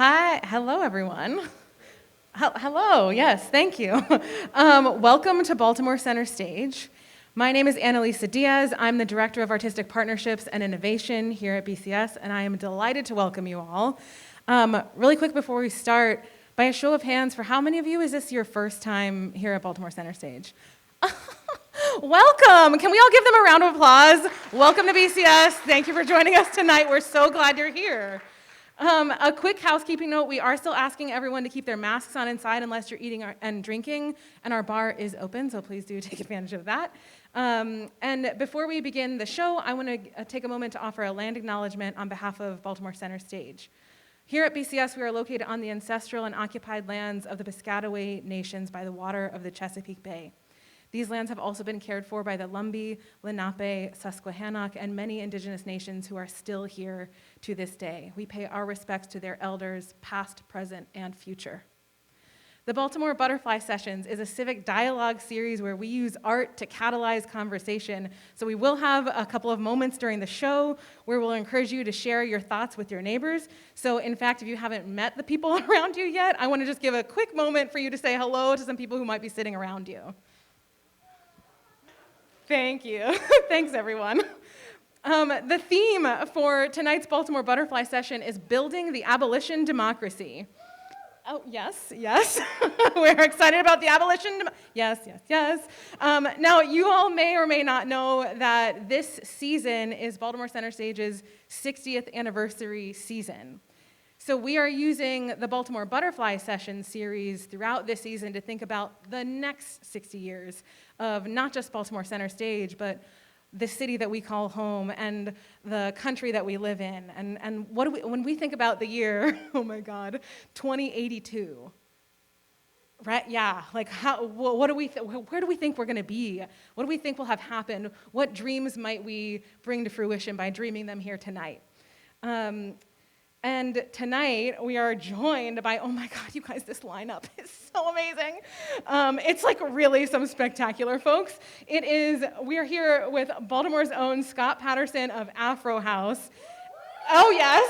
Hi, hello everyone. Hello, yes, thank you. Welcome to Baltimore Center Stage. My name is Annalisa Diaz. I'm the Director of Artistic Partnerships and Innovation here at BCS, and I am delighted to welcome you all. Really quick before we start, by a show of hands, for how many of you is this your first time here at Baltimore Center Stage? Welcome! Can we all give them a round of applause? Welcome to BCS. Thank you for joining us tonight. We're so glad you're here. A quick housekeeping note, we are still asking everyone to keep their masks on inside unless you're eating and drinking, and our bar is open, so please do take advantage of that. And before we begin the show, I want to take a moment to offer a land acknowledgement on behalf of Baltimore Center Stage. Here at BCS, we are located on the ancestral and occupied lands of the Piscataway Nations by the water of the Chesapeake Bay. These lands have also been cared for by the Lumbee, Lenape, Susquehannock, and many indigenous nations who are still here to this day. We pay our respects to their elders, past, present, and future. The Baltimore Butterfly Sessions is a civic dialogue series where we use art to catalyze conversation. So we will have a couple of moments during the show where we'll encourage you to share your thoughts with your neighbors. So in fact, if you haven't met the people around you yet, I want to just give a quick moment for you to say hello to some people who might be sitting around you. Thank you. Thanks, everyone. The theme for tonight's Baltimore Butterfly Session is Building the Abolition Democracy. Oh, yes. We're excited about the abolition. Yes. Now, you all may or may not know that this season is Baltimore Center Stage's 60th anniversary season. So we are using the Baltimore Butterfly Session series throughout this season to think about the next 60 years of not just Baltimore Center Stage, but the city that we call home and the country that we live in. And what do when we think about the year, oh my God, 2082, right? Yeah, like where do we think we're gonna be? What do we think will have happened? What dreams might we bring to fruition by dreaming them here tonight? And tonight, we are joined by, oh my God, you guys, this lineup is so amazing. It's like really some spectacular folks. We are here with Baltimore's own Scott Patterson of Afro House. Oh yes.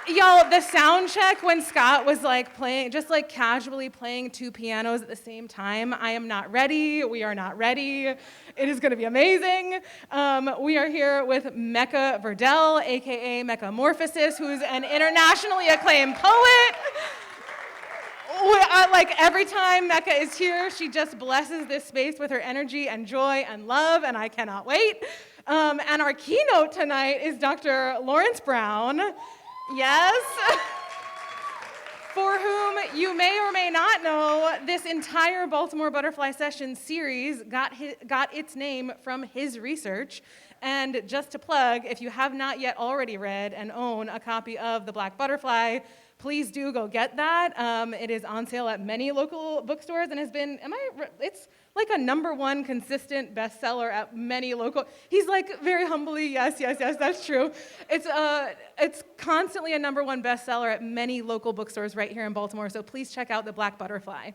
Y'all, the sound check when Scott was like playing, just like casually playing two pianos at the same time, I am not ready, we are not ready. It is gonna be amazing. We are here with MECCA VERDELL, AKA Meccamorphosis, who's an internationally acclaimed poet. Like every time Mecca is here, she just blesses this space with her energy and joy and love, and I cannot wait. And our keynote tonight is Dr. Lawrence Brown. Yes. For whom you may or may not know, this entire Baltimore Butterfly Session series got its name from his research. And just to plug, if you have not yet already read and own a copy of The Black Butterfly, please do go get that. It is on sale at many local bookstores and has been, it's like a #1 consistent bestseller at many local, he's like very humbly, yes, that's true. It's constantly a #1 bestseller at many local bookstores right here in Baltimore, so please check out The Black Butterfly.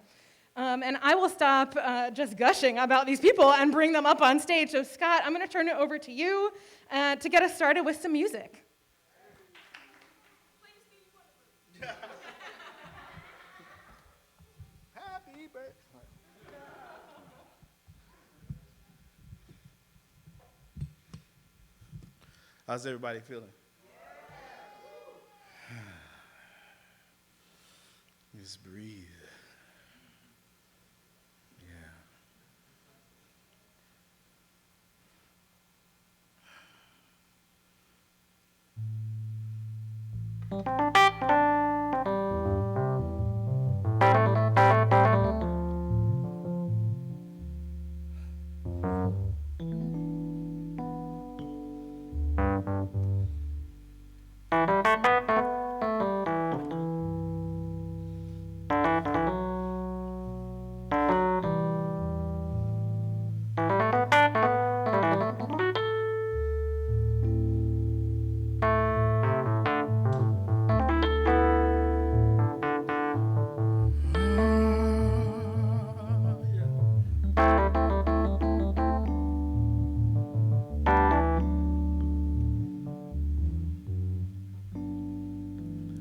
And I will stop just gushing about these people and bring them up on stage. So Scott, I'm gonna turn it over to you to get us started with some music. Happy birthday. How's everybody feeling? Just breathe.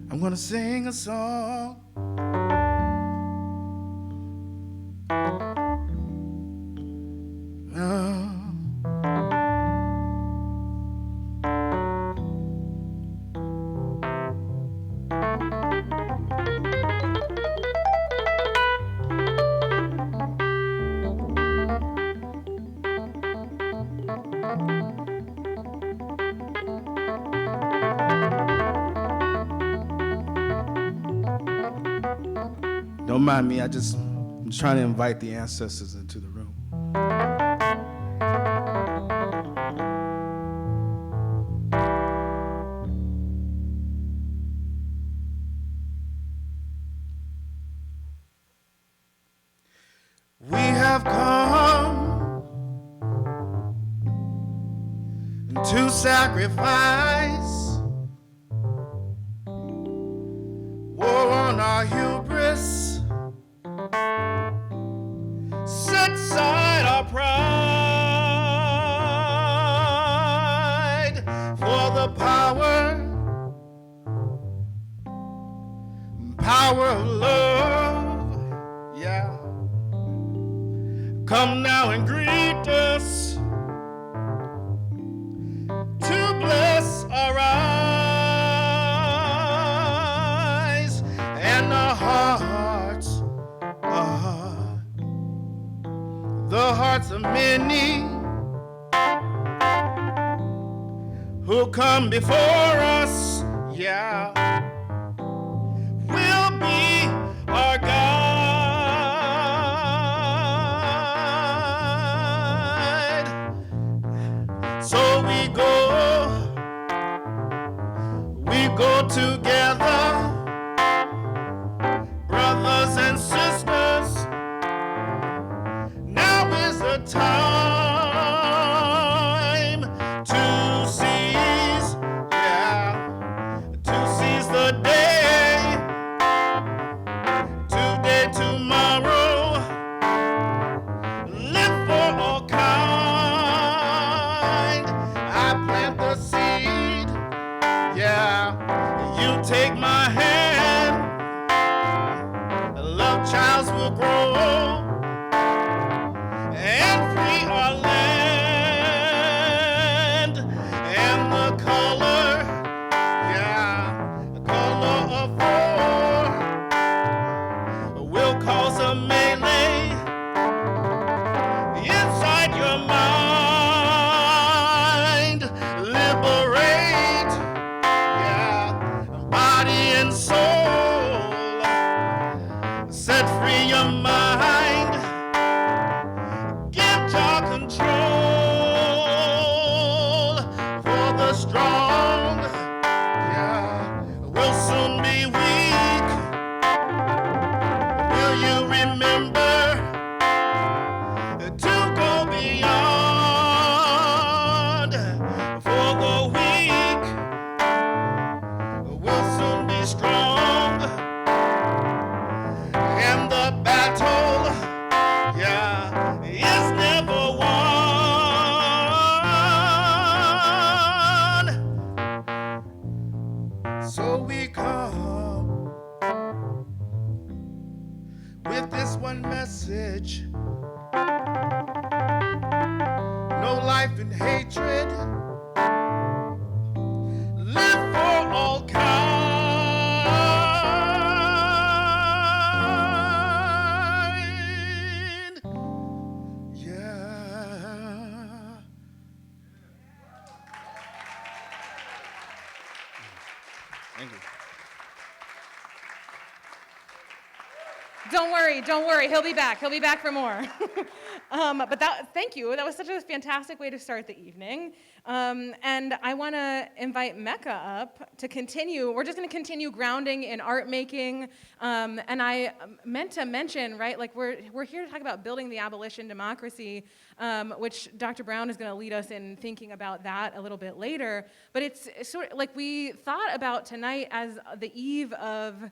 I'm gonna sing a song. Don't mind me, I'm trying to invite the ancestors into the room. We have come to sacrifice, war on our hubris, set aside our pride for the power of love, yeah. Come now and greet us to bless our eyes and our hearts, the hearts of many who come before us, yeah, will be our guide. So we go together, brothers and sisters. Now is the time to seize, yeah, to seize the day, today, tomorrow, live for all kind. I plant the seed, yeah, you take my hand, love childs will grow and free our land. And the color, yeah, the color of war will cause a melee inside your mind. Liberate, yeah, body and soul. Set free your mind. Give your control for the strong, yeah, will soon be weak. Will you remember to go beyond? For the weak will soon be strong, and the battle, yeah, is never won. So we come with this one message: no life in hatred, live for all kind, yeah. Thank you. Don't worry, he'll be back for more. Thank you, that was such a fantastic way to start the evening. And I wanna invite Mecca up to continue. We're just gonna continue grounding in art making. And I meant to mention, right, like we're here to talk about building the abolition democracy, which Dr. Brown is gonna lead us in thinking about that a little bit later. But it's sort of like we thought about tonight as the eve of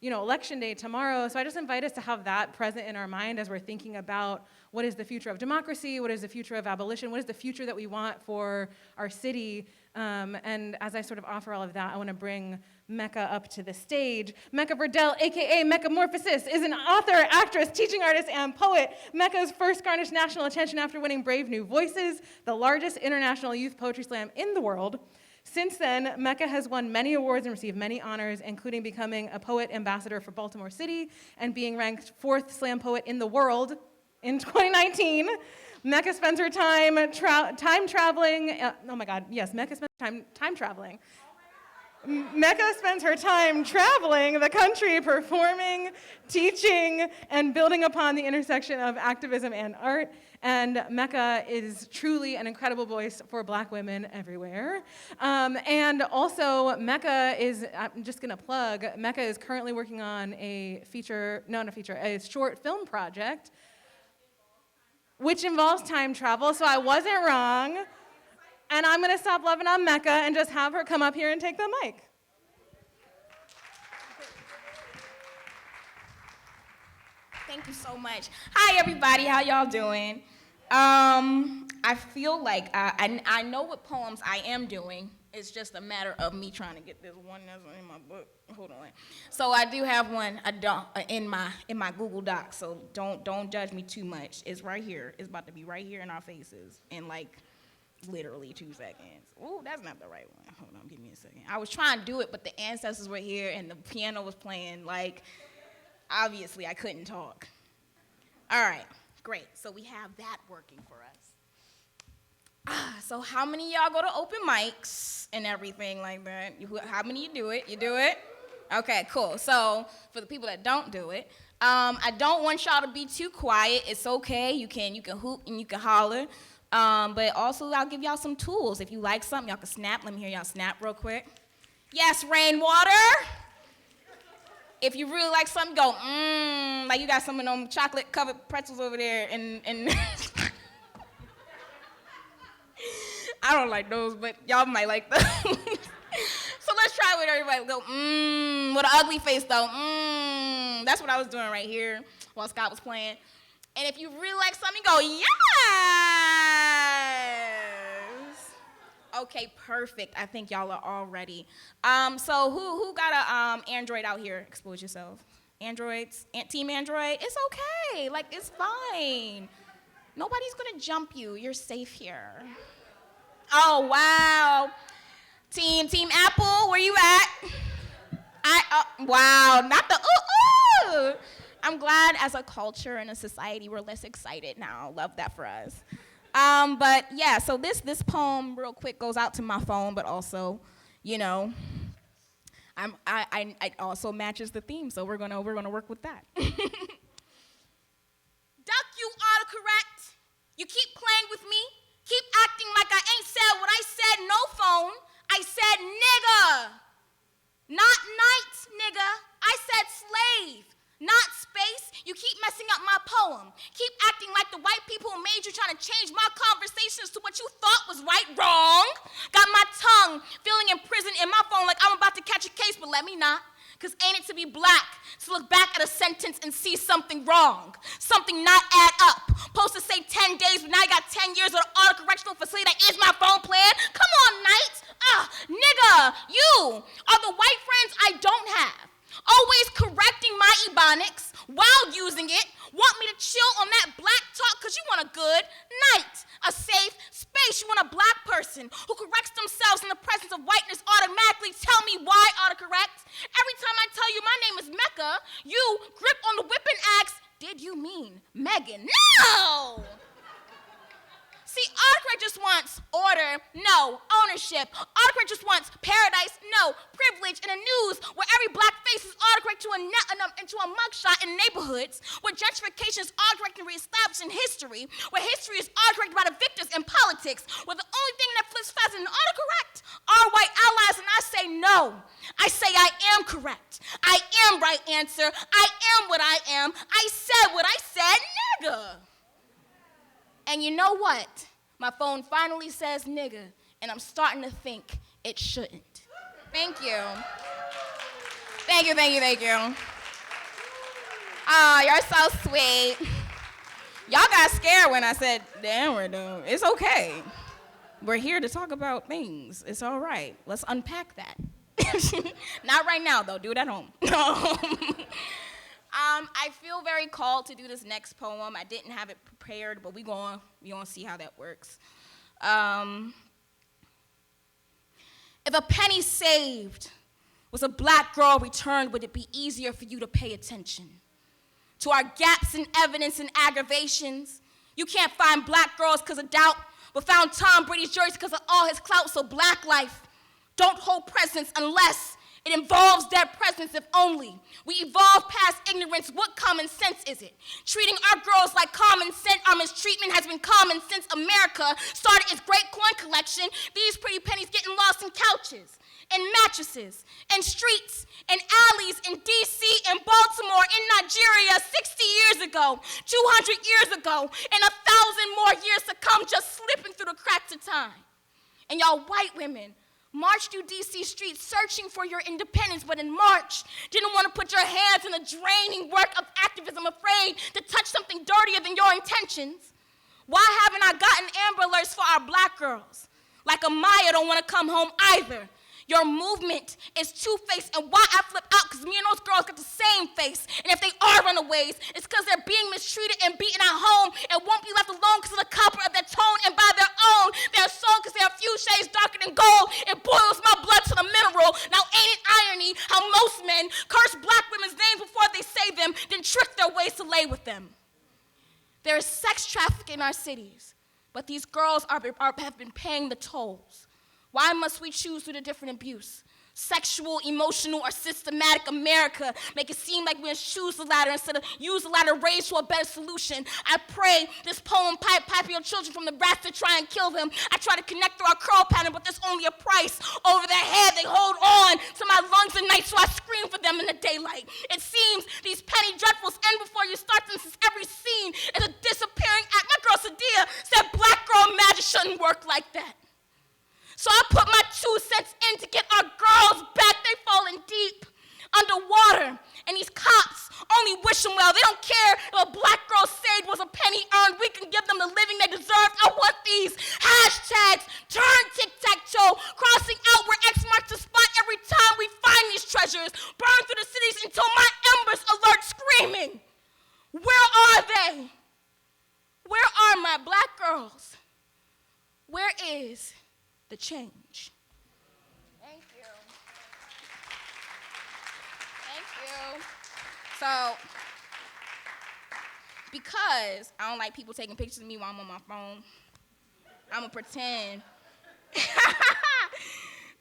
Election Day tomorrow. So I just invite us to have that present in our mind as we're thinking about what is the future of democracy, what is the future of abolition, what is the future that we want for our city. And as I sort of offer all of that, I want to bring MECCA up to the stage. MECCA VERDELL, aka Meccamorphosis, is an author, actress, teaching artist, and poet. MECCA's first garnished national attention after winning Brave New Voices, the largest international youth poetry slam in the world. Since then, MECCA has won many awards and received many honors, including becoming a poet ambassador for Baltimore City and being ranked 4th slam poet in the world in 2019. MECCA spends her time traveling. MECCA spends time traveling. MECCA spends her time traveling the country, performing, teaching, and building upon the intersection of activism and art. And MECCA is truly an incredible voice for Black women everywhere. And also, MECCA is, I'm just gonna plug, MECCA is currently working on a short film project, which involves time travel, so I wasn't wrong. And I'm gonna stop loving on MECCA and just have her come up here and take the mic. Thank you so much. Hi, everybody. How y'all doing? I feel like I know what poems I am doing. It's just a matter of me trying to get this one that's in my book. Hold on. So I do have one in my Google Doc. So don't judge me too much. It's right here. It's about to be right here in our faces in like literally 2 seconds. Ooh, that's not the right one. Hold on, give me a second. I was trying to do it, but the ancestors were here and the piano was playing. Like, obviously, I couldn't talk. All right, great. So we have that working for us. So how many of y'all go to open mics and everything like that? How many you do it? You do it? Okay, cool. So for the people that don't do it, I don't want y'all to be too quiet. It's okay. You can hoop and you can holler. But also, I'll give y'all some tools. If you like something, y'all can snap. Let me hear y'all snap real quick. Yes, rainwater. If you really like something, go, like you got some of them chocolate-covered pretzels over there, and I don't like those, but y'all might like those. So let's try it with everybody. Go, with an ugly face, though, That's what I was doing right here while Scott was playing. And if you really like something, go, yes! Okay, perfect. I think y'all are all ready. So who got a Android out here? Expose yourself. Androids, Team Android, it's okay. Like, it's fine. Nobody's gonna jump you. You're safe here. Oh, wow. Team Apple, where you at? Wow, not the ooh. I'm glad as a culture and a society we're less excited now. Love that for us. But yeah, so this poem real quick goes out to my phone, but also, it also matches the theme, so we're gonna work with that. Duck, you autocorrect. You keep playing with me. Keep acting like I ain't said what I said. No phone. I said nigga. Not night, nigga. I said slave. Not space. You keep messing up my poem. Keep acting like the white people who made you trying to change my conversations to what you thought was right, wrong. Got my tongue feeling imprisoned in my phone like I'm about to catch a case, but let me not. Because ain't it to be black, to look back at a sentence and see something wrong, something not add up. Supposed to say 10 days, but now I got 10 years of an auto-correctional facility that is my phone plan. Come on, Knight. Nigga, you are the white friends I don't have. Always correcting my ebonics while using it. Want me to chill on that black talk because you want a good night, a safe space. You want a black person who corrects themselves in the presence of whiteness automatically. Tell me why autocorrect. Every time I tell you my name is Mecca, you grip on the whip and ask, did you mean Megan? No! See, autocorrect just wants order, no. Ownership. Autocorrect just wants paradise, no. Privilege in the news where every black face is autocorrect into a mugshot in neighborhoods, where gentrification is autocorrect and reestablished in history, where history is autocorrect by the victors in politics, where the only thing that flips fast in autocorrect are white allies, and I say no. I say I am correct. I am right answer. I am what I am. I said what I said, nigga. And you know what? My phone finally says nigga, and I'm starting to think it shouldn't. Thank you. Thank you, thank you, thank you. Oh, you're so sweet. Y'all got scared when I said the N-word, though. It's okay. We're here to talk about things. It's all right. Let's unpack that. Not right now, though. Do it at home. I feel very called to do this next poem. I didn't have it prepared, but we gonna see how that works. If a penny saved was a black girl returned, would it be easier for you to pay attention to our gaps in evidence and aggravations? You can't find black girls because of doubt, but found Tom Brady's jerseys because of all his clout. So black life don't hold presence unless it involves that presence. If only we evolve past ignorance, what common sense is it? Treating our girls like common sense, our mistreatment has been common since America started its great coin collection. These pretty pennies getting lost in couches, in mattresses, in streets, in alleys, in D.C., in Baltimore, in Nigeria, 60 years ago, 200 years ago, and 1,000 more years to come, just slipping through the cracks of time. And y'all white women marched through D.C. streets searching for your independence, but in March, didn't want to put your hands in the draining work of activism, afraid to touch something dirtier than your intentions. Why haven't I gotten Amber Alerts for our black girls? Like Amaya don't want to come home either. Your movement is two-faced, and why I flip out, because me and those girls got the same face. And if they are runaways, it's because they're being mistreated and beaten at home and won't be left alone because of the copper of their tone, and by their own, they're sown because they're a few shades darker than gold. It boils my blood to the mineral. Now ain't it irony how most men curse black women's names before they say them, then trick their ways to lay with them? There is sex trafficking in our cities, but these girls have been paying the tolls. Why must we choose through the different abuse? Sexual, emotional, or systematic America make it seem like we must choose the latter instead of use the latter raised to a better solution. I pray this poem pipe your children from the rats that try and kill them. I try to connect through our curl pattern, but there's only a price. Over their head, they hold on to my lungs at night, so I scream for them in the daylight. It seems these petty dreadfuls end before you start them, since every scene is a disappearing act. My girl Sadia said black girl magic shouldn't work like that. So I put my 2 cents in to get our girls back. They falling deep underwater. And these cops only wish them well. They don't care if a black girl saved was a penny earned. We can give them the living they deserve. I want these hashtags, turn tic-tac-toe, crossing out where X marks the spot every time we find these treasures. Burn through the cities until my embers alert screaming. Where are they? Where are my black girls? Where is the change? Thank you. Thank you. So, because I don't like people taking pictures of me while I'm on my phone, I'm gonna pretend.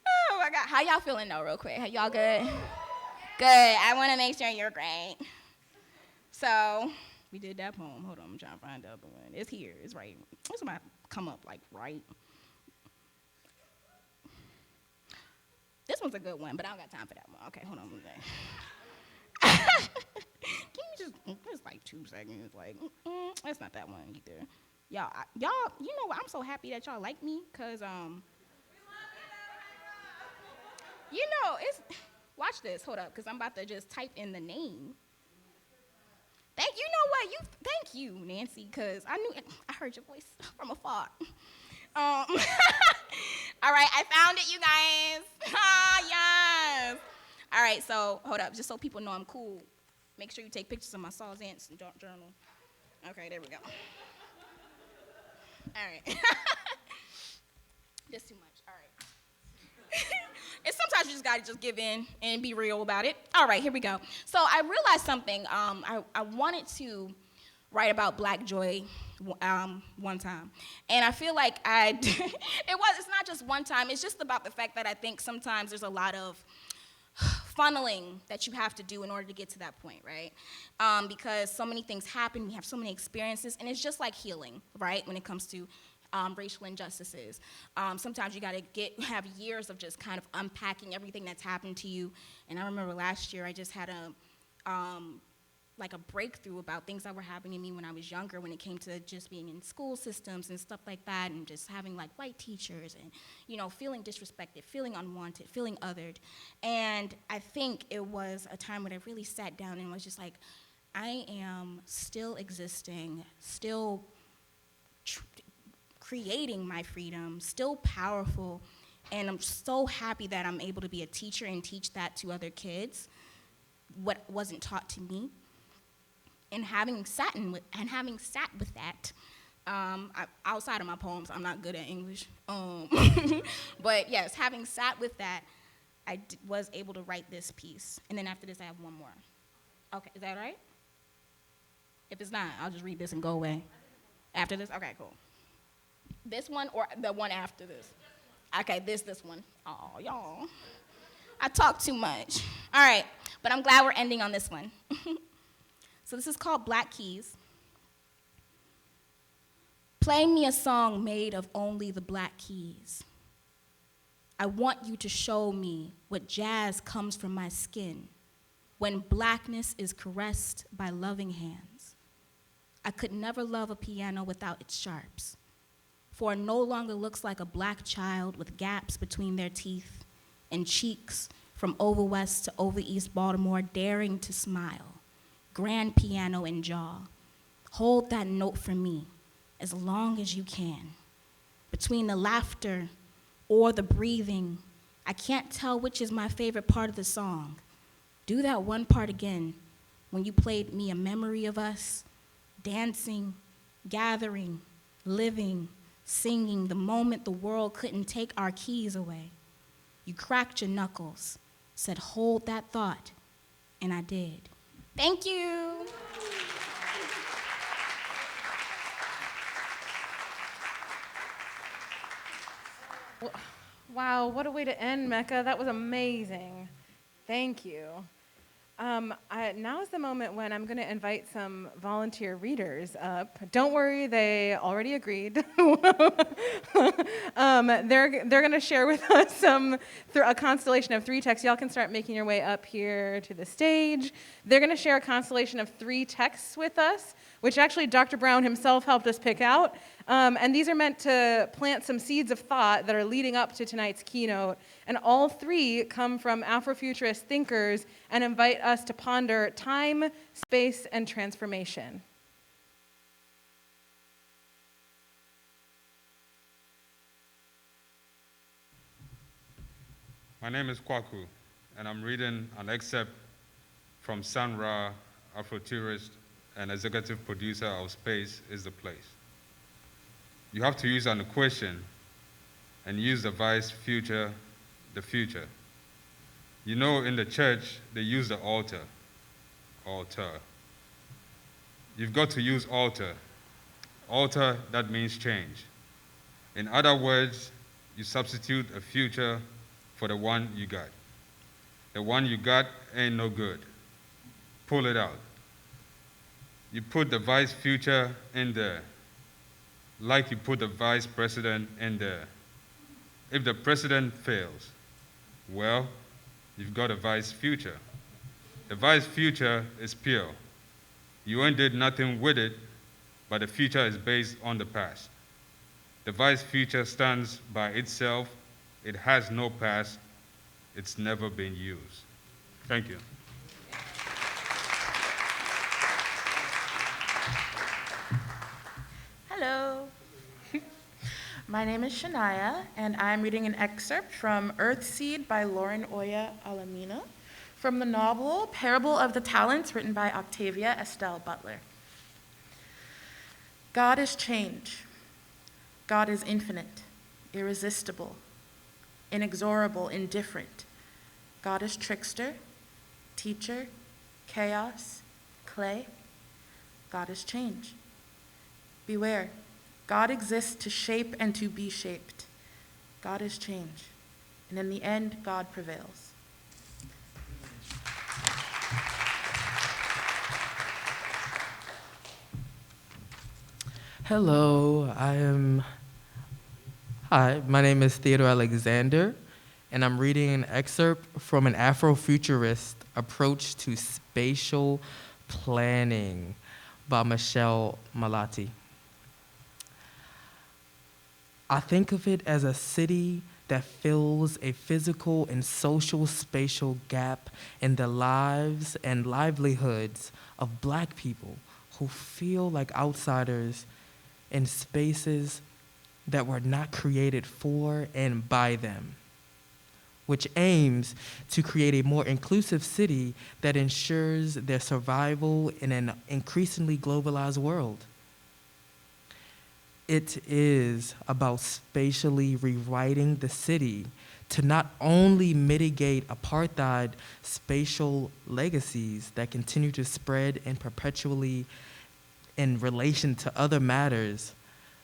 Oh my God. How y'all feeling though, real quick? Y'all good? Good. I wanna make sure you're great. So, we did that poem. Hold on, I'm trying to find the other one. It's here, it's right. It's about to come up like right. This one's a good one, but I don't got time for that one. Okay, hold on. Give me just like 2 seconds. Like, that's not that one either. Y'all, you know what? I'm so happy that y'all like me, cause you know, watch this. Hold up, cause I'm about to just type in the name. Thank you, Nancy, cause I heard your voice from afar. All right, I found it, you guys. Yes. All right, so hold up, just so people know I'm cool. Make sure you take pictures of my Saul's Ants journal. Okay, there we go. All right. That's too much. All right. And sometimes you just gotta just give in and be real about it. All right, here we go. So I realized something. I wanted to write about Black joy one time, and I feel like it's not just one time. It's just about the fact that I think sometimes there's a lot of funneling that you have to do in order to get to that point, right? Because so many things happen, we have so many experiences, and it's just like healing, right? When it comes to racial injustices. Sometimes you gotta have years of just kind of unpacking everything that's happened to you. And I remember last year I just had like a breakthrough about things that were happening to me when I was younger when it came to just being in school systems and stuff like that, and just having like white teachers and, you know, feeling disrespected, feeling unwanted, feeling othered. And I think it was a time when I really sat down and was just like, I am still existing, still creating my freedom, still powerful, and I'm so happy that I'm able to be a teacher and teach that to other kids, what wasn't taught to me. And having sat with that, outside of my poems, I'm not good at English, but yes, having sat with that, I was able to write this piece. And then after this, I have one more. Okay, is that right? If it's not, I'll just read this and go away. After this? Okay, cool. This one or the one after this? Okay, this one. Oh, y'all. I talk too much. All right, but I'm glad we're ending on this one. So this is called Black Keys. Play me a song made of only the black keys. I want you to show me what jazz comes from my skin when blackness is caressed by loving hands. I could never love a piano without its sharps, for it no longer looks like a black child with gaps between their teeth and cheeks from over west to over east Baltimore daring to smile. Grand piano in jaw. Hold that note for me as long as you can. Between the laughter or the breathing, I can't tell which is my favorite part of the song. Do that one part again when you played me a memory of us, dancing, gathering, living, singing the moment the world couldn't take our keys away. You cracked your knuckles, said hold that thought, and I did. Thank you. Wow, what a way to end, Mecca. That was amazing. Thank you. Now is the moment when I'm going to invite some volunteer readers up. Don't worry, they already agreed. They're going to share with us a constellation of 3 texts. Y'all can start making your way up here to the stage. They're going to share a constellation of 3 texts with us, which actually Dr. Brown himself helped us pick out. And these are meant to plant some seeds of thought that are leading up to tonight's keynote. And all 3 come from Afrofuturist thinkers and invite us to ponder time, space, and transformation. My name is Kwaku, and I'm reading an excerpt from San Ra, Afrofuturist, and executive producer of Space is the Place. You have to use an equation and use the vice future, the future. You know, in the church, they use the altar. You've got to use altar. Altar, that means change. In other words, you substitute a future for the one you got. The one you got ain't no good. Pull it out. You put the vice future in there, like you put the vice president in there. If the president fails, well, you've got a vice future. The vice future is pure. You ain't did nothing with it, but the future is based on the past. The vice future stands by itself. It has no past. It's never been used. Thank you. Hello. My name is Shania, and I'm reading an excerpt from Earthseed by Lauren Oya Alamina from the novel Parable of the Talents, written by Octavia Estelle Butler. God is change. God is infinite, irresistible, inexorable, indifferent. God is trickster, teacher, chaos, clay. God is change. Beware, God exists to shape and to be shaped. God is change, and in the end, God prevails. Hello, Hi, my name is Theodore Alexander, and I'm reading an excerpt from an Afrofuturist approach to spatial Planning by Michelle Malati. I think of it as a city that fills a physical and social spatial gap in the lives and livelihoods of Black people who feel like outsiders in spaces that were not created for and by them, which aims to create a more inclusive city that ensures their survival in an increasingly globalized world. It is about spatially rewriting the city to not only mitigate apartheid spatial legacies that continue to spread and perpetually in relation to other matters,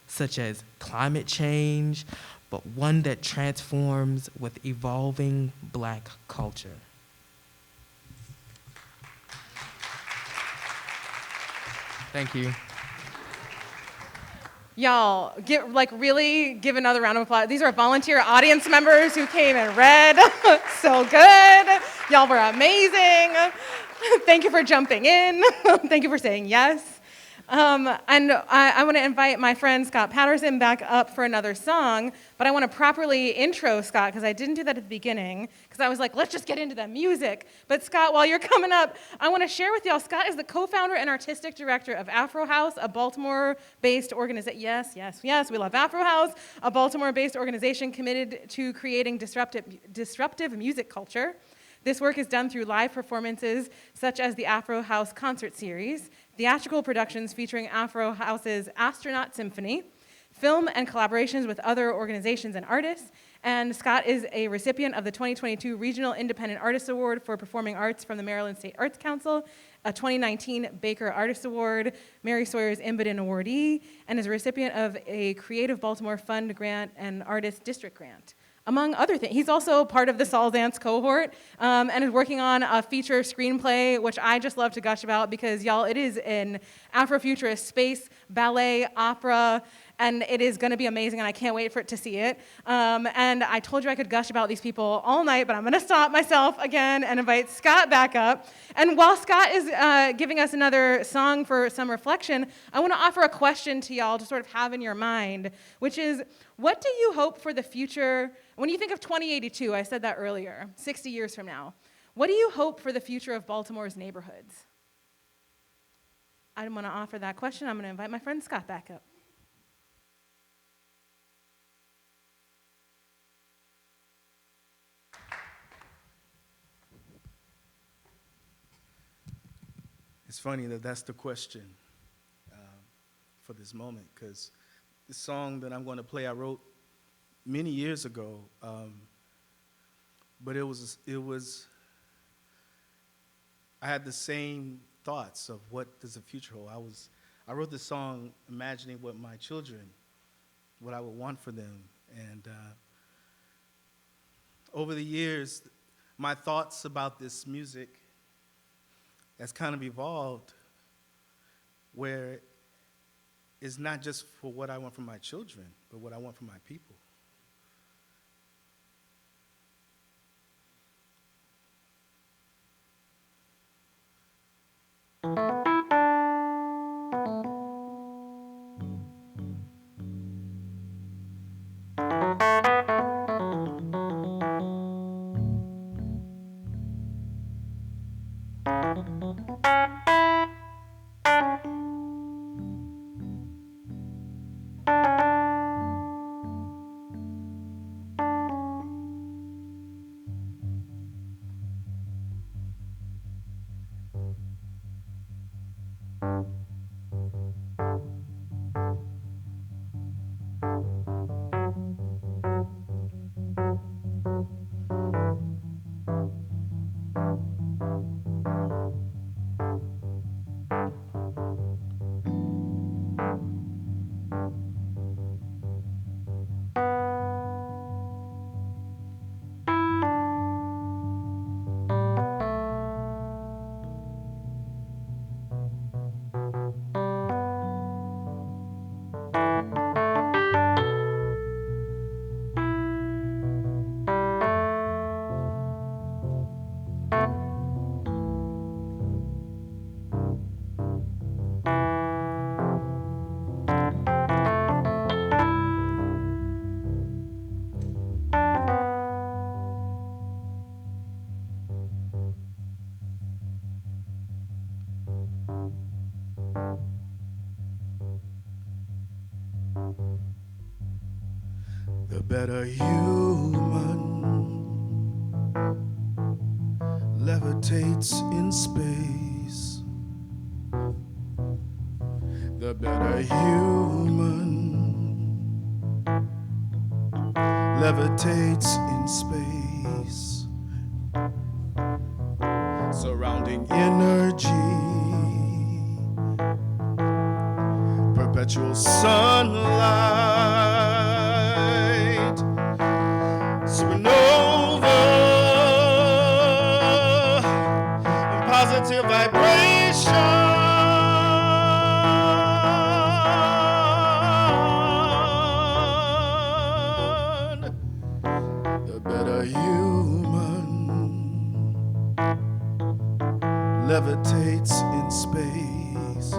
such as climate change, but one that transforms with evolving Black culture. Thank you. Y'all, really give another round of applause. These are volunteer audience members who came and read. So good. Y'all were amazing. Thank you for jumping in. Thank you for saying yes. And I want to invite my friend Scott Patterson back up for another song, but I want to properly intro Scott because I didn't do that at the beginning because I was like, let's just get into the music. But Scott, while you're coming up, I want to share with y'all, Scott is the co-founder and artistic director of Afro House, a Baltimore-based organization. Yes, we love Afro House, a Baltimore-based organization committed to creating disruptive music culture. This work is done through live performances such as the Afro House concert series, theatrical productions featuring Afro House's Astronaut Symphony, film and collaborations with other organizations and artists, and Scott is a recipient of the 2022 Regional Independent Artist Award for Performing Arts from the Maryland State Arts Council, a 2019 Baker Artist Award, Mary Sawyer's Imbiden Awardee, and is a recipient of a Creative Baltimore Fund grant and Artist District grant, among other things. He's also part of the Saul Dance cohort and is working on a feature screenplay, which I just love to gush about because, y'all, it is an Afrofuturist space, ballet, opera, and it is going to be amazing, and I can't wait for it to see it. And I told you I could gush about these people all night, but I'm going to stop myself again and invite Scott back up. And while Scott is giving us another song for some reflection, I want to offer a question to y'all to sort of have in your mind, which is, what do you hope for the future? When you think of 2082, I said that earlier, 60 years from now, what do you hope for the future of Baltimore's neighborhoods? I want to offer that question. I'm going to invite my friend Scott back up. It's funny that that's the question for this moment, because the song that I'm going to play I wrote many years ago, but I had the same thoughts of what does the future hold. I wrote this song imagining what my children, what I would want for them, and over the years, my thoughts about this music has kind of evolved, where it's not just for what I want from my children, but what I want from my people. The better human levitates in space. The better human levitates in space. Surrounding energy, perpetual sunlight, supernova, and positive vibration. The better human levitates in space.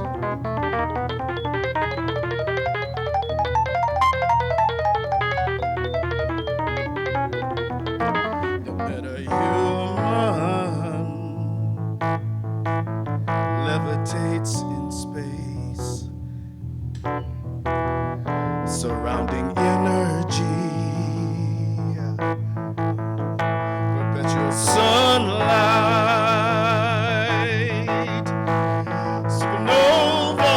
The better human levitates in space. Surrounding energy, perpetual sunlight, supernova,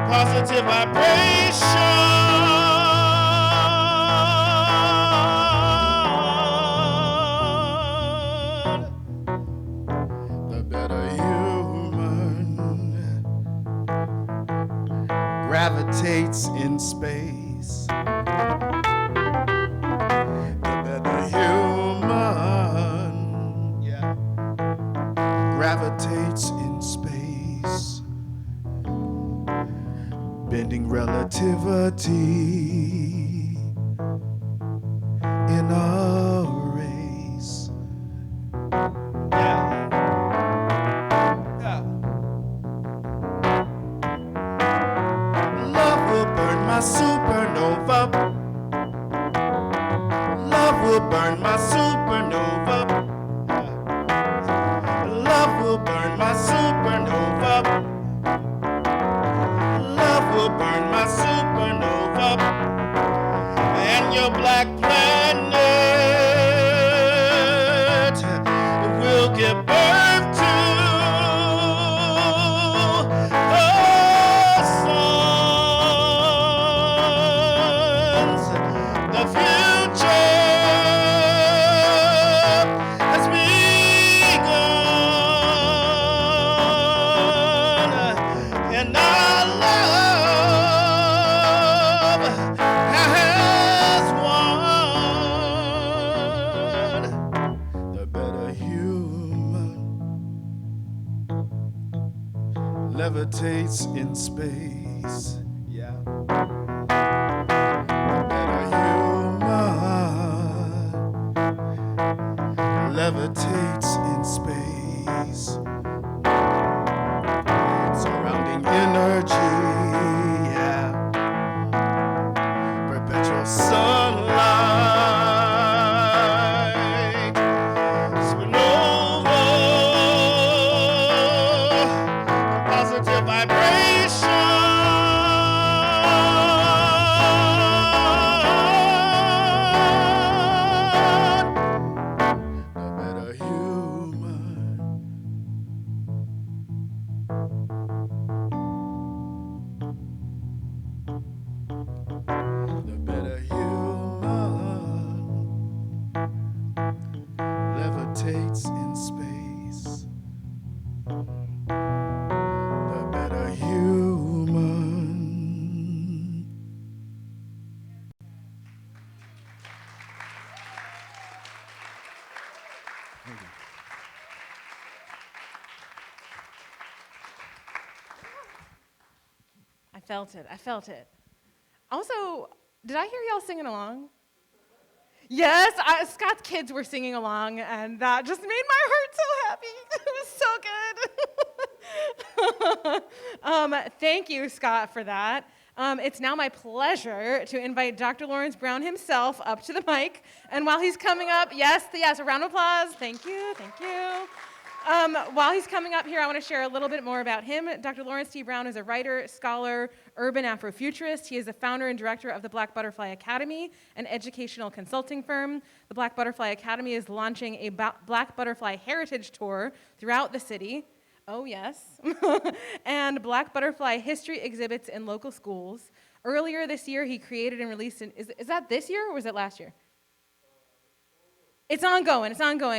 positive vibration. The better human gravitates in space. The better human, yeah, gravitates in space. Bending relativity in a race. Yeah. Yeah. Love will burn my supernova. Love will burn my supernova. Love will burn my supernova. Love will burn my supernova. And your black planet will give birth to the suns. The future has begun, and our love has won. The better human levitates in space. Yeah. The better human levitates in space. Surrounding energy, yeah. Perpetual sunlight, supernova, positive vibration. The better human. The better human levitates in space. The better human. I felt it. I felt it. Also, did I hear y'all singing along? Yes, Scott's kids were singing along, and that just made my heart so happy. It was so good. Thank you, Scott, for that. It's now my pleasure to invite Dr. Lawrence Brown himself up to the mic. And while he's coming up, yes, a round of applause. Thank you, thank you. While he's coming up here, I want to share a little bit more about him. Dr. Lawrence T. Brown is a writer, scholar, urban Afrofuturist. He is the founder and director of the Black Butterfly Academy, an educational consulting firm. The Black Butterfly Academy is launching a Black Butterfly Heritage Tour throughout the city. Oh, yes. And Black Butterfly history exhibits in local schools. Earlier this year, he created and released is that this year or was it last year? It's ongoing.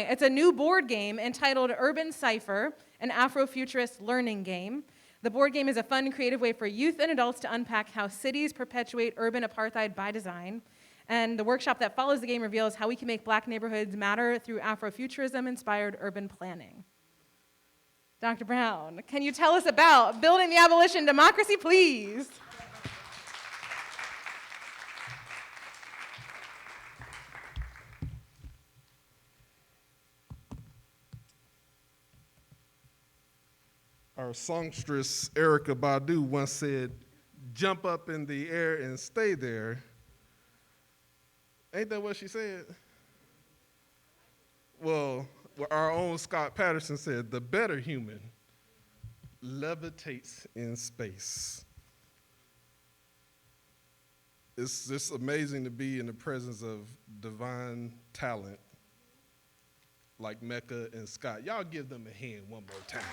It's a new board game entitled Urban Cipher, an Afrofuturist learning game. The board game is a fun, creative way for youth and adults to unpack how cities perpetuate urban apartheid by design. And the workshop that follows the game reveals how we can make Black neighborhoods matter through Afrofuturism-inspired urban planning. Dr. Brown, can you tell us about building the Abolition Democracy, please? Our songstress Erykah Badu once said, "Jump up in the air and stay there." Ain't that what she said? Well, our own Scott Patterson said, "The better human levitates in space." It's just amazing to be in the presence of divine talent like Mecca and Scott. Y'all give them a hand one more time.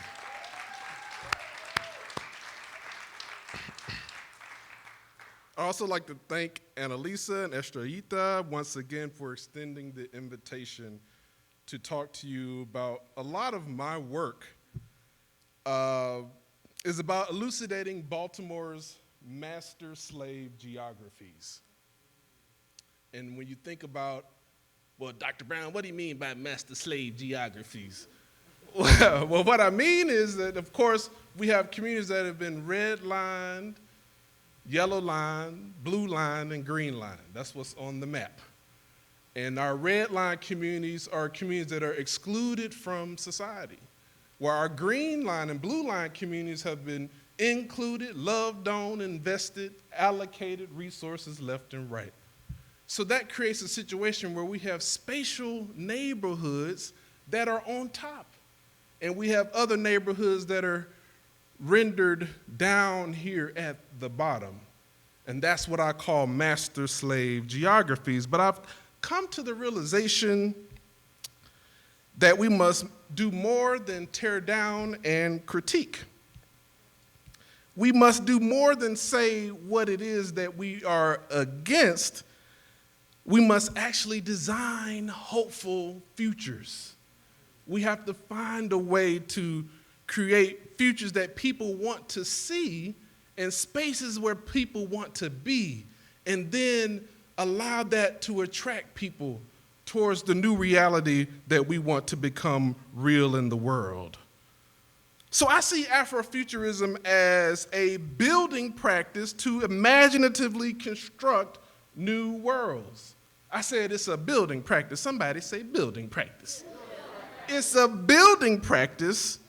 I'd also like to thank Annalisa and Estrellita once again for extending the invitation to talk to you about a lot of my work is about elucidating Baltimore's master-slave geographies. And when you think about, well, Dr. Brown, what do you mean by master-slave geographies? Well, what I mean is that, of course, we have communities that have been redlined, yellow line, blue line, and green line. That's what's on the map. And our red line communities are communities that are excluded from society, where our green line and blue line communities have been included, loved on, invested, allocated resources left and right. So that creates a situation where we have spatial neighborhoods that are on top, and we have other neighborhoods that are rendered down here at the bottom. And that's what I call master-slave geographies. But I've come to the realization that we must do more than tear down and critique. We must do more than say what it is that we are against. We must actually design hopeful futures. We have to find a way to create futures that people want to see and spaces where people want to be, and then allow that to attract people towards the new reality that we want to become real in the world. So I see Afrofuturism as a building practice to imaginatively construct new worlds. I said it's a building practice. Somebody say building practice. It's a building practice,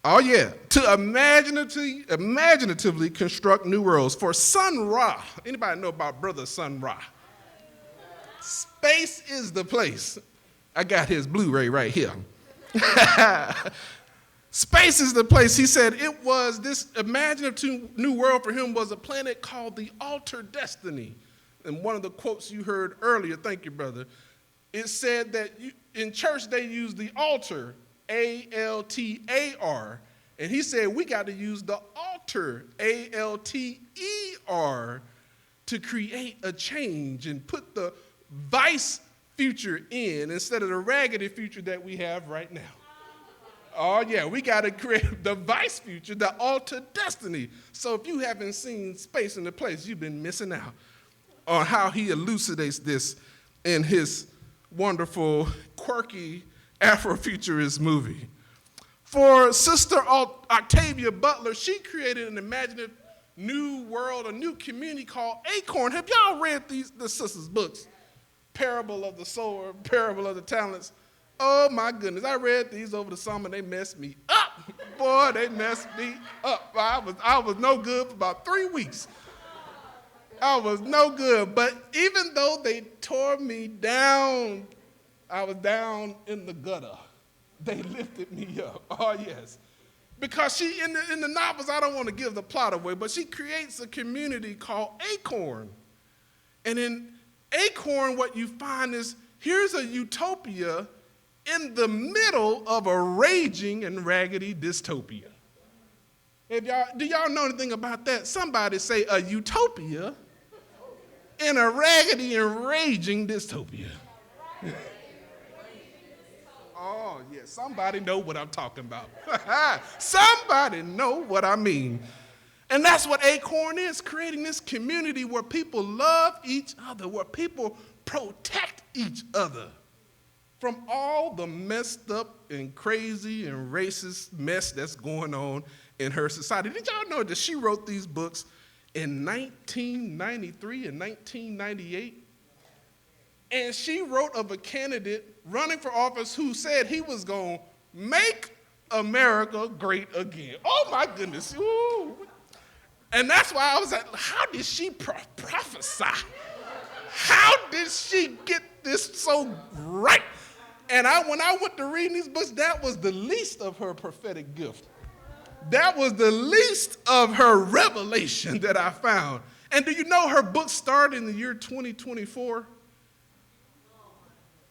oh yeah, to imaginatively construct new worlds. For Sun Ra, anybody know about Brother Sun Ra? Space is the place. I got his Blu-ray right here. Space is the place. He said it was this imaginative new world for him was a planet called the Altar Destiny. And one of the quotes you heard earlier, thank you, brother, it said that in church they use the altar, A-L-T-A-R, and he said we got to use the altar, A-L-T-E-R, to create a change and put the vice future in instead of the raggedy future that we have right now. Oh yeah, we got to create the vice future, the altar destiny. So if you haven't seen Space in the Place, you've been missing out on how he elucidates this in his wonderful, quirky Afrofuturist movie. For Sister Octavia Butler, she created an imaginative new world, a new community called Acorn. Have y'all read the sisters' books? Parable of the Sower, Parable of the Talents. Oh my goodness, I read these over the summer, they messed me up. Boy, they messed me up. I was no good for about 3 weeks. I was no good, but even though they tore me down, I was down in the gutter. They lifted me up. Oh, yes. Because she, in the novels, I don't want to give the plot away, but she creates a community called Acorn. And in Acorn, what you find is here's a utopia in the middle of a raging and raggedy dystopia. Do y'all know anything about that? Somebody say a utopia in a raggedy and raging dystopia. Oh, yeah, somebody know what I'm talking about. Somebody know what I mean. And that's what Acorn is, creating this community where people love each other, where people protect each other from all the messed up and crazy and racist mess that's going on in her society. Did y'all know that she wrote these books in 1993 and 1998? And she wrote of a candidate running for office who said he was going to make America great again. Oh, my goodness. Ooh. And that's why I was like, how did she prophesy? How did she get this so right? And when I went to reading these books, that was the least of her prophetic gift. That was the least of her revelation that I found. And do you know her book started in the year 2024?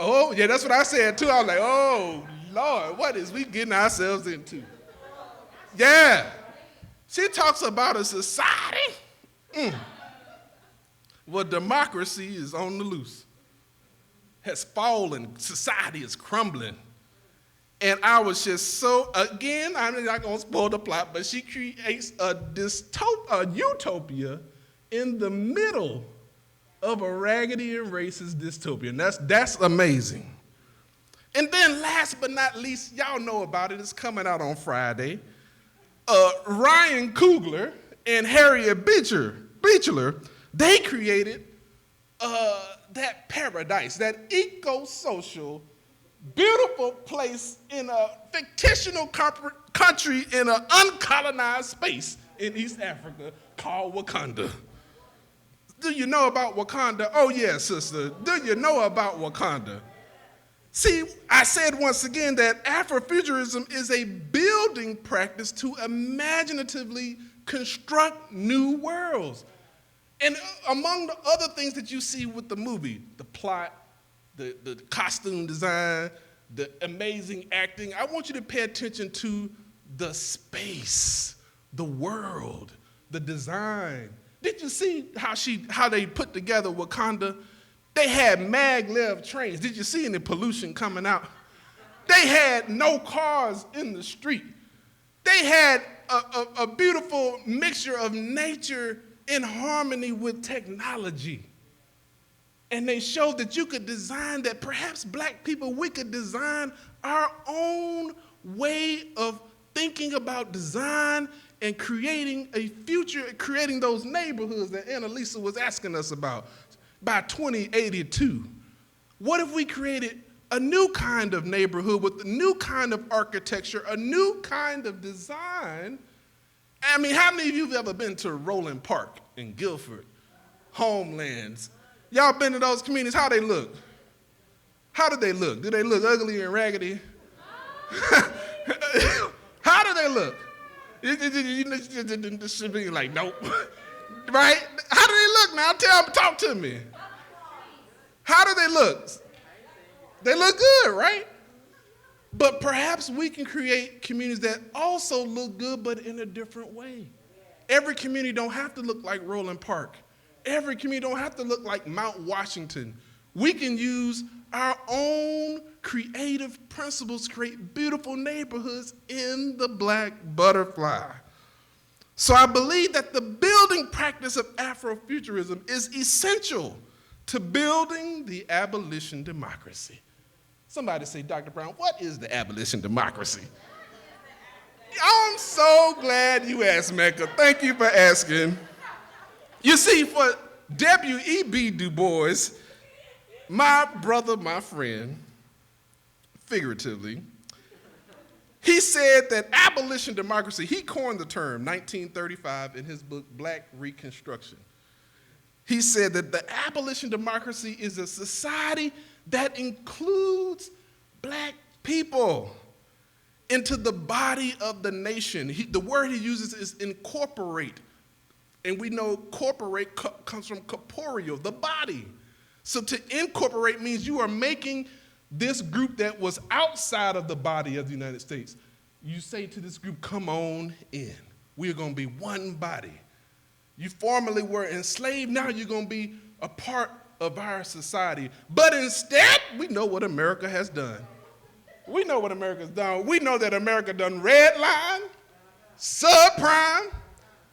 Oh, yeah, that's what I said, too. I was like, oh, Lord, what is we getting ourselves into? Yeah. She talks about a society where democracy is on the loose, has fallen, society is crumbling. And I was just so, again, I'm not going to spoil the plot, but she creates a utopia in the middle of a raggedy and racist dystopia. And that's amazing. And then last but not least, y'all know about it. It's coming out on Friday. Ryan Coogler and Harriet Beechler, they created that paradise, that eco-social, beautiful place in a fictional country in an uncolonized space in East Africa called Wakanda. Do you know about Wakanda? Oh, yeah, sister. Do you know about Wakanda? See, I said once again that Afrofuturism is a building practice to imaginatively construct new worlds. And among the other things that you see with the movie, the plot, the costume design, the amazing acting, I want you to pay attention to the space, the world, the design. Did you see how they put together Wakanda? They had maglev trains. Did you see any pollution coming out? They had no cars in the street. They had a beautiful mixture of nature in harmony with technology. And they showed that you could design, that perhaps black people, we could design our own way of thinking about design and creating a future, creating those neighborhoods that Annalisa was asking us about by 2082. What if we created a new kind of neighborhood with a new kind of architecture, a new kind of design? I mean, how many of you have ever been to Roland Park in Guilford, Homelands? Y'all been to those communities? How they look? How do they look? Do they look ugly and raggedy? How do they look? You should be like, nope. Right? How do they look now? Talk to me. How do they look? They look good, right? But perhaps we can create communities that also look good, but in a different way. Every community don't have to look like Roland Park. Every community don't have to look like Mount Washington. We can use our own creative principles to create beautiful neighborhoods in the Black Butterfly. So I believe that the building practice of Afrofuturism is essential to building the abolition democracy. Somebody say, Dr. Brown, what is the abolition democracy? I'm so glad you asked, Mecca. Thank you for asking. You see, for W.E.B. Du Bois, my brother, my friend, figuratively, he said that abolition democracy, he coined the term 1935 in his book, Black Reconstruction. He said that the abolition democracy is a society that includes black people. into the body of the nation. The word he uses is incorporate. And we know corporate comes from corporeal, the body. So to incorporate means you are making this group that was outside of the body of the United States. You say to this group, come on in. We are going to be one body. You formerly were enslaved, now you're going to be a part of our society. But instead, we know what America has done. We know what America's done. We know that America done redline, subprime,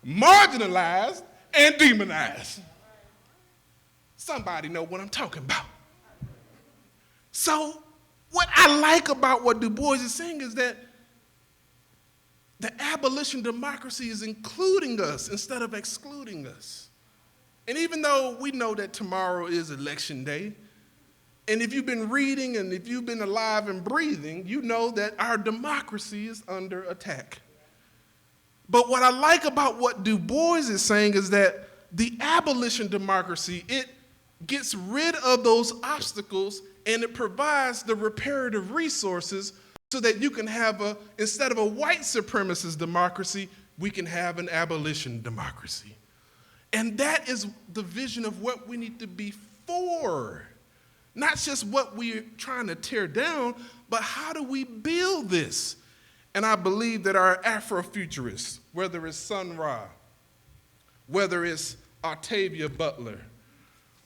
marginalized, and demonized. Somebody know what I'm talking about. So what I like about what Du Bois is saying is that the abolition democracy is including us instead of excluding us. And even though we know that tomorrow is election day, and if you've been reading and if you've been alive and breathing, you know that our democracy is under attack. But what I like about what Du Bois is saying is that the abolition democracy, it gets rid of those obstacles and it provides the reparative resources so that you can have instead of a white supremacist democracy, we can have an abolition democracy. And that is the vision of what we need to be for. Not just what we're trying to tear down, but how do we build this? And I believe that our Afrofuturists, whether it's Sun Ra, whether it's Octavia Butler,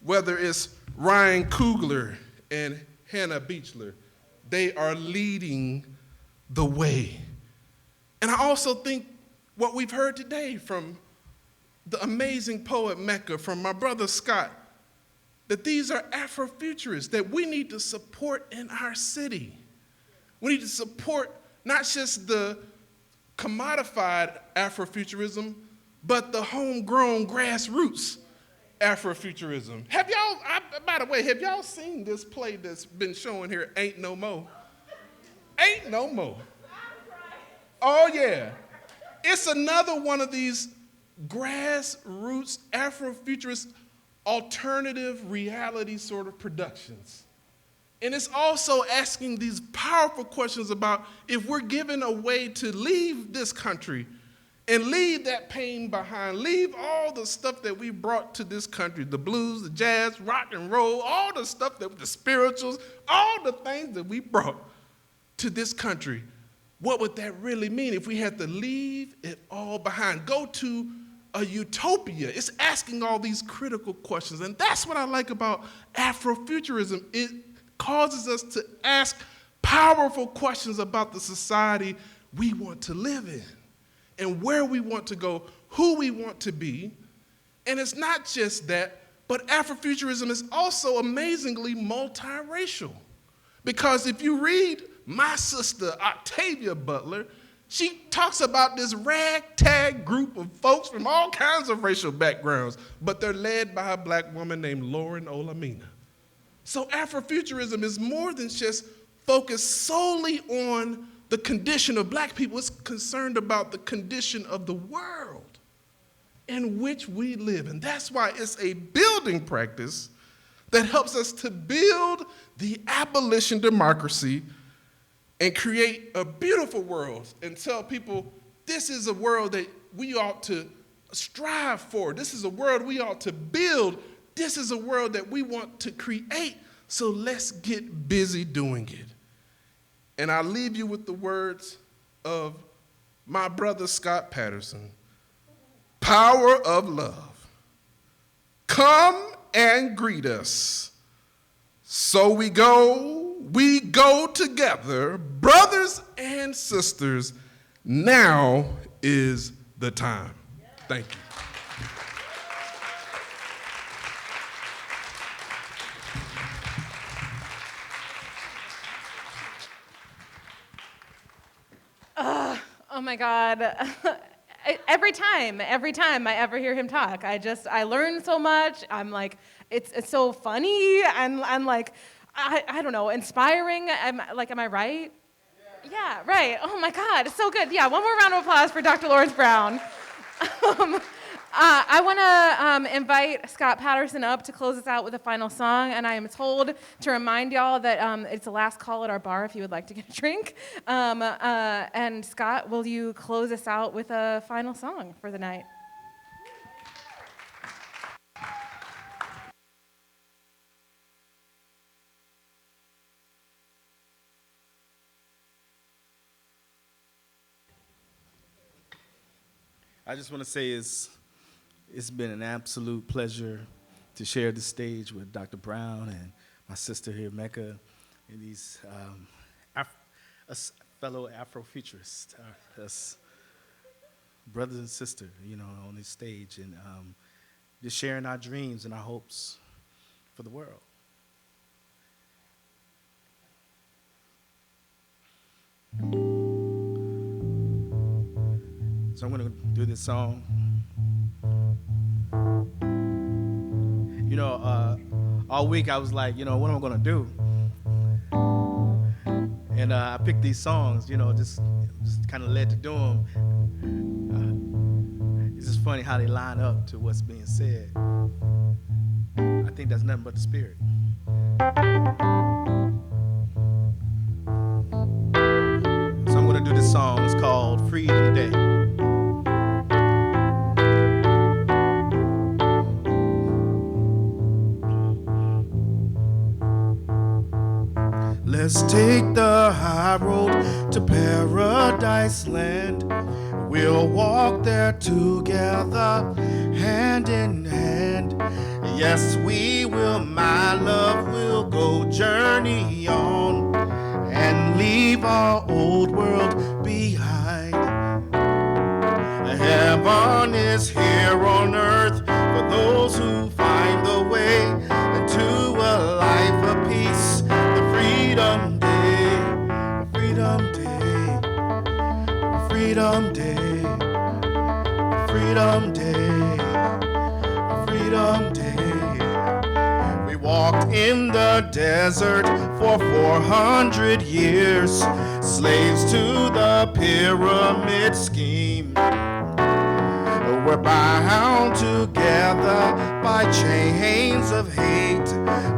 whether it's Ryan Coogler and Hannah Beachler, they are leading the way. And I also think what we've heard today from the amazing poet Mecca, from my brother Scott, that these are Afrofuturists that we need to support in our city. We need to support not just the commodified Afrofuturism, but the homegrown grassroots Afrofuturism. By the way, have y'all seen this play that's been showing here, Ain't No Mo? Ain't No Mo. Oh yeah. It's another one of these grassroots Afrofuturist alternative reality sort of productions. And it's also asking these powerful questions about if we're given a way to leave this country and leave that pain behind, leave all the stuff that we brought to this country, the blues, the jazz, rock and roll, all the stuff the spirituals, all the things that we brought to this country. What would that really mean if we had to leave it all behind? Go to a utopia. It's asking all these critical questions. And that's what I like about Afrofuturism. It causes us to ask powerful questions about the society we want to live in and where we want to go, who we want to be. And it's not just that, but Afrofuturism is also amazingly multiracial. Because if you read my sister, Octavia Butler, she talks about this ragtag group of folks from all kinds of racial backgrounds, but they're led by a black woman named Lauren Olamina. So Afrofuturism is more than just focused solely on the condition of black people. It's concerned about the condition of the world in which we live. And that's why it's a building practice that helps us to build the abolition democracy and create a beautiful world and tell people this is a world that we ought to strive for. This is a world we ought to build. This is a world that we want to create. So let's get busy doing it. And I leave you with the words of my brother Scott Patterson. Power of love. Come and greet us. So we go together, brothers and sisters. Now is the time. Thank you. Oh my God. Every time I ever hear him talk, I learn so much. I'm like, it's so funny. I'm like, I don't know, inspiring. Am I right? Yeah, right. Oh my God, it's so good. Yeah, one more round of applause for Dr. Lawrence Brown. I want to invite Scott Patterson up to close us out with a final song, and I am told to remind y'all that it's the last call at our bar if you would like to get a drink. And Scott, will you close us out with a final song for the night? I just want to say it's been an absolute pleasure to share the stage with Dr. Brown and my sister here, Mecca, and these us fellow Afrofuturists, us brothers and sisters, on this stage, and just sharing our dreams and our hopes for the world. So I'm going to do this song. All week I was like, what am I going to do? And I picked these songs, just kind of led to do them. It's just funny how they line up to what's being said. I think that's nothing but the spirit. So I'm going to do this song. It's called Freedom Day. Let's take the high road to Paradise Land. We'll walk there together, hand in hand. Yes, we will, my love, we'll go journey on and leave our old world behind. Heaven is here on earth for those who find the way into a life of peace. Freedom Day, Freedom Day, Freedom Day, Freedom Day, Freedom Day. We walked in the desert for 400 years, slaves to the pyramid scheme. We're bound together by chains of hate,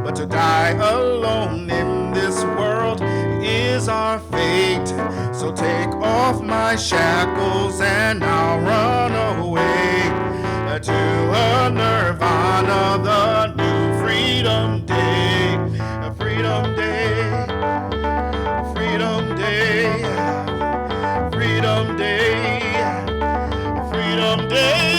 but to die alone in this world is our fate. So take off my shackles and I'll run away to a nirvana, the new Freedom Day, Freedom Day, Freedom Day, Freedom Day, Freedom Day.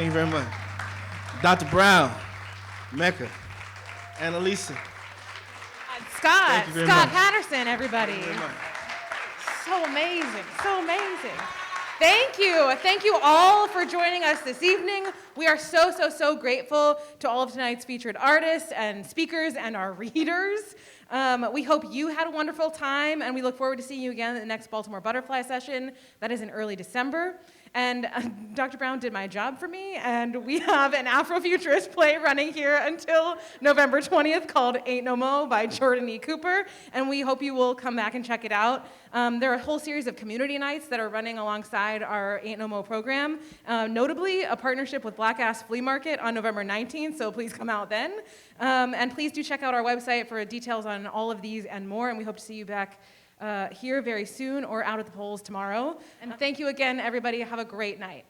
Thank you very much. Dr. Brown, Mecca, Annalisa. Scott, Thank you very Scott much. Patterson, everybody. Thank you very much. So amazing, so amazing. Thank you. Thank you all for joining us this evening. We are so grateful to all of tonight's featured artists and speakers and our readers. We hope you had a wonderful time, and we look forward to seeing you again at the next Baltimore Butterfly session. That is in early December. And Dr. Brown did my job for me, and we have an Afrofuturist play running here until November 20th called Ain't No Mo by Jordan E. Cooper, and we hope you will come back and check it out. There are a whole series of community nights that are running alongside our Ain't No Mo program, notably a partnership with Black Ass Flea Market on November 19th, so please come out then. And please do check out our website for details on all of these and more, and we hope to see you back here very soon or out at the polls tomorrow. And thank you again, everybody. Have a great night.